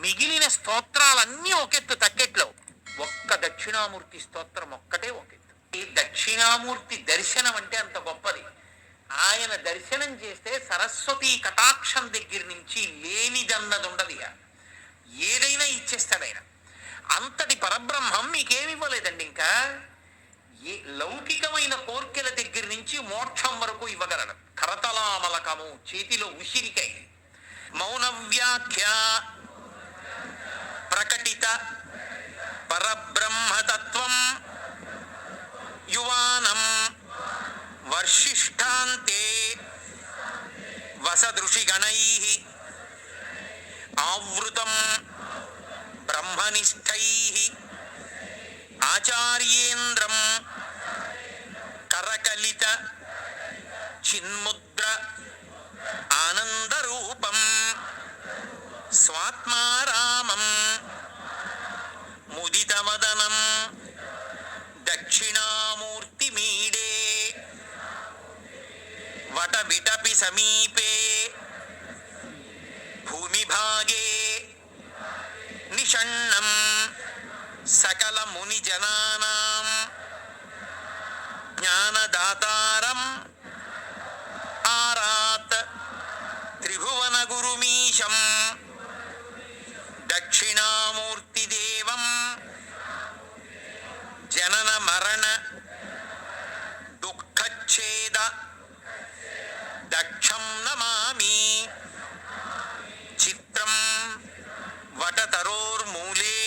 మిగిలిన స్తోత్రాలన్నీ ఒకెత్తు తక్కెట్లో, ఒక్క దక్షిణామూర్తి స్తోత్రం ఒక్కటే ఒకెత్తు. ఈ దక్షిణామూర్తి దర్శనం అంటే అంత గొప్పది. ఆయన దర్శనం చేస్తే సరస్వతీ కటాక్షం దగ్గర నుంచి లేనిదన్నది ఉండదు. ఏదైనా ఇచ్చేస్తాడు ఆయన. అంతటి పరబ్రహ్మం మీకేమి ఇవ్వలేదండి. ఇంకా ఏ లౌకికమైన కోర్కెల దగ్గర నుంచి మోక్షం వరకు ఇవ్వగలడు. కరతలామలకము, చేతిలో ఉసిరికై, మౌన వ్యాఖ్య ప్రకటిత పరబ్రహ్మతత్వం యువానం వర్షిష్ఠాంతే వసదృషిగణై ఆవృతం బ్రహ్మనిష్టై ఆచార్యేంద్రం కరకలిత చిన్ముద్ర ఆనందరూపం స్వాత్మారామం ముదితవదనం దక్షిణామూర్తి మీడే వటవిటపి సమీపే భూమిభాగే నిషణ్ణం సకల ముని జనానాం జ్ఞానదాతారం ఆరాత్ త్రిభువన గురుమీశం దక్షిణామూర్తి దేవం జనన మరణ దుఃఖచ్ఛేద దక్షం నమామి. చిత్రం వటతరోర్మూలే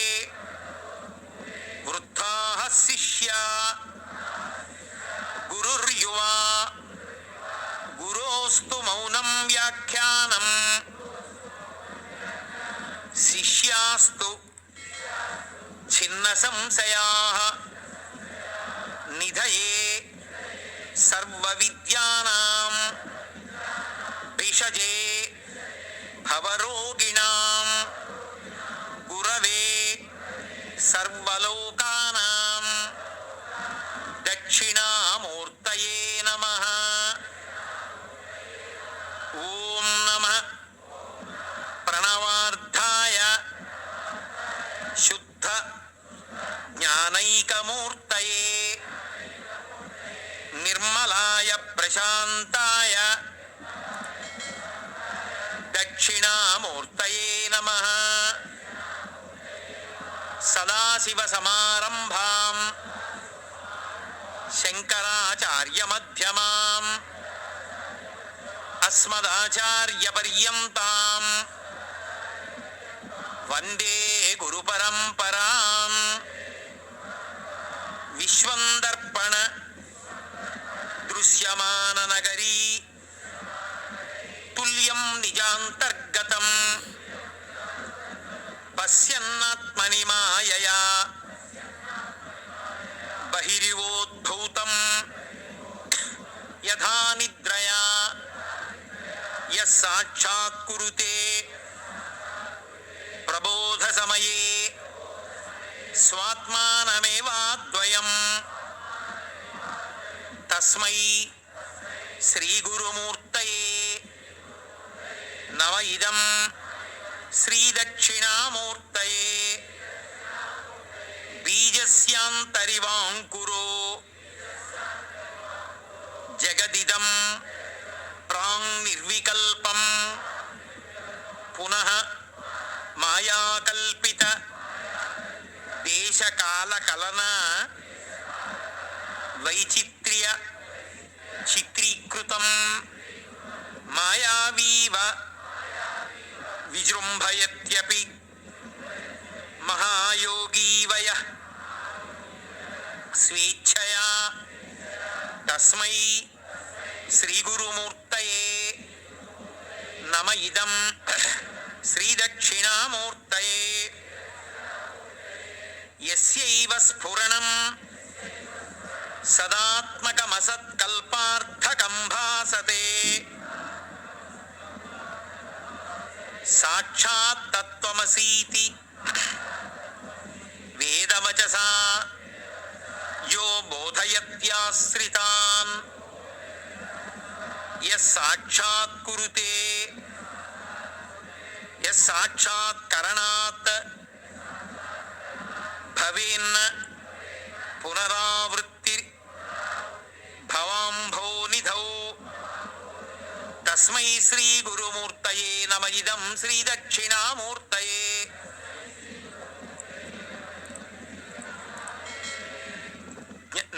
వృద్ధాః శిష్యా గురుర్యువా గురోస్తు మౌనం వ్యాఖ్యానం శిష్యాస్తు ఛిన్న సంశయాః నిధయే సర్వ విద్యానాం భిషజే భవరోగిణాం గురవే సర్వలోకానాం దక్షిణామూర్తయే నమః. ఓం నమః ప్రణవార్థాయ శుద్ధ జ్ఞానైకమూర్తయే నిర్మలాయ ప్రశాంతాయ దక్షిణామూర్తయే నమః. సదాశివసమారంభాం శంకరాచార్యమధ్యమాం అస్మదాచార్యపర్యంతాం వందే గురుపరంపరాం. విశ్వందర్పణ దృశ్యమాననగరీ తుల్యం నిజాంతర్గతం పశ్యన్నాత్మని మాయయా బహిరివోద్భూతం యథా నిద్రయా యస్సాక్షాత్కురుతే ప్రబోధ సమయే స్వాత్మానమేవాద్వయం తస్మై శ్రీగురుమూర్తయే నమ ఇదం శ్రీదక్షిణామూర్తయే. బీజస్యాంతరివాంకురో జగదిదం ప్రాంగ్ నిర్వికల్పం పునః మాయాకల్పిత దేశకాలకలన వైచిత్ర్య చిత్రీకృతం మాయావీవ విజృంభయత్యపి మహాయోగీవయః స్వేచ్ఛయా తస్మై శ్రీగురుమూర్తయే నమ ఇదం శ్రీదక్షిణామూర్తయే. యస్యైవ స్ఫురణం సదాత్మకమసత్కల్పార్థకం భాసతే సాక్షాత్ తత్వమసీతి వేదవచసా యో బోధయత్యాశ్రితాన్ యస్సాక్షాత్కురుతే యస్సాక్షాత్కరణాత్ భవేన్ పునరావృత్తి భవాంభోనిధౌ తస్మై శ్రీ గురుమూర్తయే నమ ఇదం శ్రీ దక్షిణామూర్తయే.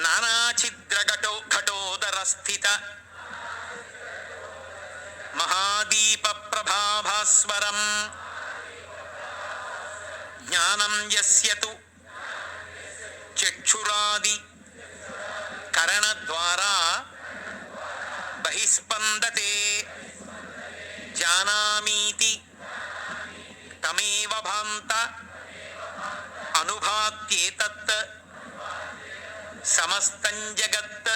నానాఛిద్రఘటో ఘటోదరస్థిత మహాదీప ప్రభాభాస్వరం జ్ఞానం యస్యతు చక్షురాది కరణద్వారా బహిస్పందతే జానామీతి తమేవ భాంత అనుభాత్యేతత్ సమస్తం జగత్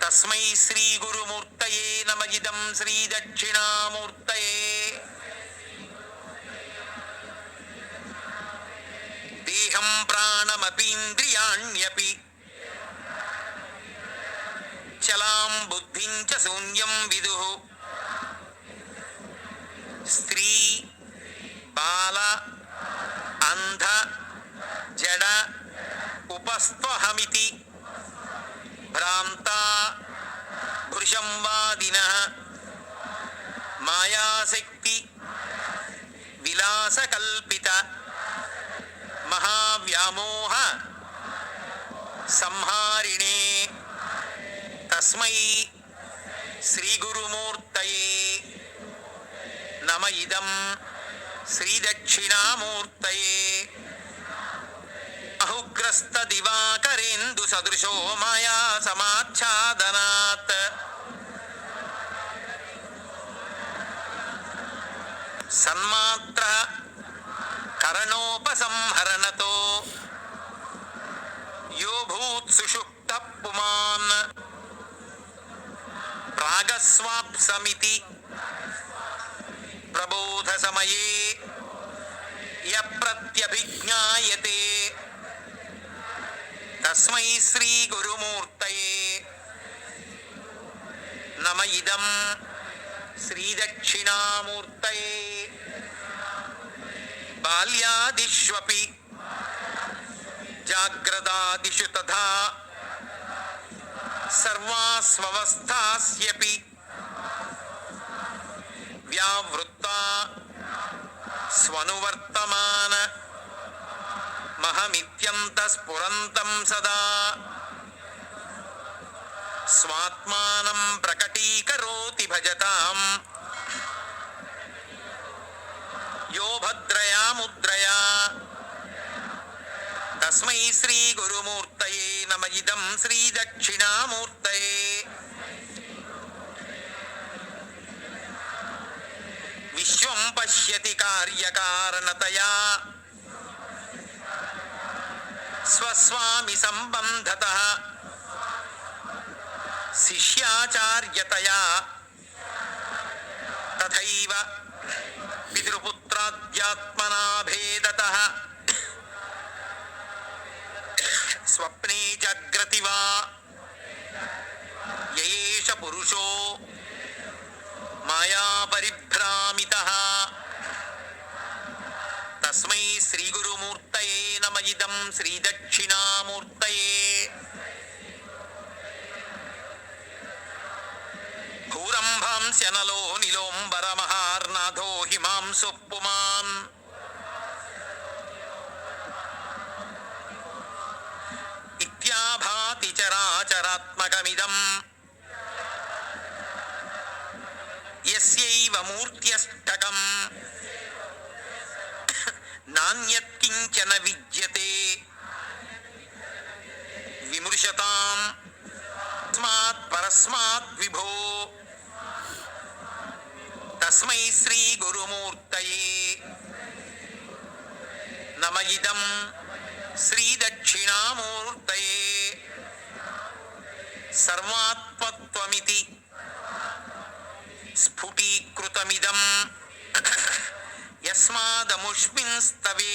తస్మై శ్రీ గురుమూర్తయే నమ ఇదం శ్రీ దక్షిణామూర్తయే. దేహం ప్రాణమపీంద్రియాణ్యపి చలాం బుద్ధిం చ శూన్యం విదుః స్త్రీ బాల అంధ జడ ఉపస్త్వహమితి భ్రాంతా భృశంవాదినః మాయాశక్తి విలాసకల్పిత మహావ్యామోహ సంహారిణే తస్మై శ్రీ గురుమూర్తయే నమ ఇదం శ్రీ దక్షిణామూర్తయే. అహుగ్రస్త దివాకరేందు సదృశో మాయా సమాచ్ఛాదనాత్ సన్మాత్ర కరణోపసంహరణతో యో భూత్ సుషుప్త పుమాన్ ప్రాగస్వాప్సమితి ప్రబోధ సమయే య ప్రత్యభిజ్ఞాయతే తస్మై శ్రీ గురుమూర్తయే నమ ఇదం శ్రీ దక్షిణామూర్తయే. బాల్యాదిష్వపి జాగ్రదాదిషు తథా సర్వాస్వస్థాస్యపి వ్యావృత్తా స్వనువర్తమాన మహమిత్యంత స్ఫురంతం సదా స్వాత్మానం ప్రకటీకరోతి భజతాం యో భద్రయా ముద్రయా. తస్మై శ్రీ గురుమూర్తయే నమ ఇదం శ్రీ దక్షిణామూర్తయే. విశ్వం పశ్యతి కార్యకారణతయా స్వస్వామి సంబంధతః శిష్యాచార్యతయా తథైవ పితృపుత్రాద్యాత్మనా భేదతః స్వప్నే జాగ్రతి వా యయేష పురుషో మాయా పరిభ్రామితః తస్మై శ్రీ గురుమూర్తయే నమ ఇదం శ్రీ దక్షిణామూర్తయే. భూరంభాంస్యనలో నిలోంబరమహార్నాథో హిమాంశు పుమాన్ ఇత్యాభాతి చరాచరాత్మకమిదం యస్యైవ మూర్త్యష్టకం నాన్యత్కించన విద్యతే విమృశతాం తస్మాత్ పరస్మాత్ విభో. తస్మై శ్రీ గురుమూర్తయే నమ ఇదం శ్రీ దక్షిణామూర్తయే. సర్వాత్మత్వమితి స్ఫుటీకృతమిదం యస్మాదముష్మిన్ స్తవే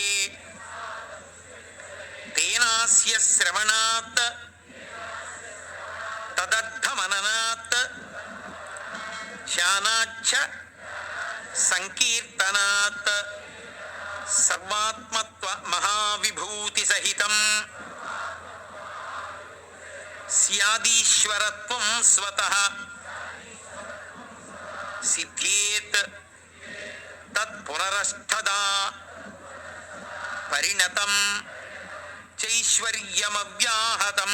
తేనాస్య శ్రవణాత్ తదర్థమననాత్ ధ్యానాచ్చ సంకీర్తనాత్ సర్వాత్మత్వ మహావిభూతి సహితం స్యాదీశ్వరత్వం స్వతః సిద్ధ్యేత్ తత్పునరష్టదా పరిణతం చైశ్వర్యమవ్యాహతం.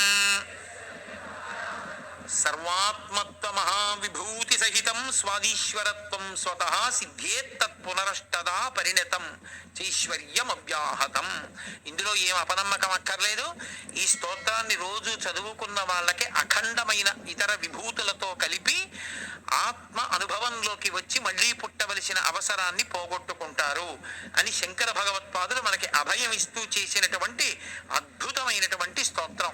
సర్వాత్మత్వ మహావిభూతి సహితం స్వాదీశ్వరత్వం స్వతః సిద్ధ్యేత్ తత్పునరష్టదా పరిణతం చైశ్వర్యమవ్యాహతం. ఇందులో ఏం అపనమ్మకం అక్కర్లేదు. ఈ స్తోత్రాన్ని రోజు చదువుకున్న వాళ్ళకి అఖండమైన ఇతర విభూతులతో కలిపి ఆత్మ అనుభవంలోకి వచ్చి మళ్ళీ పుట్టవలసిన అవసరాన్ని పోగొట్టుకుంటారు అని శంకర భగవత్పాదులు మనకి అభయం ఇస్తూ చేసినటువంటి అద్భుతమైనటువంటి స్తోత్రం.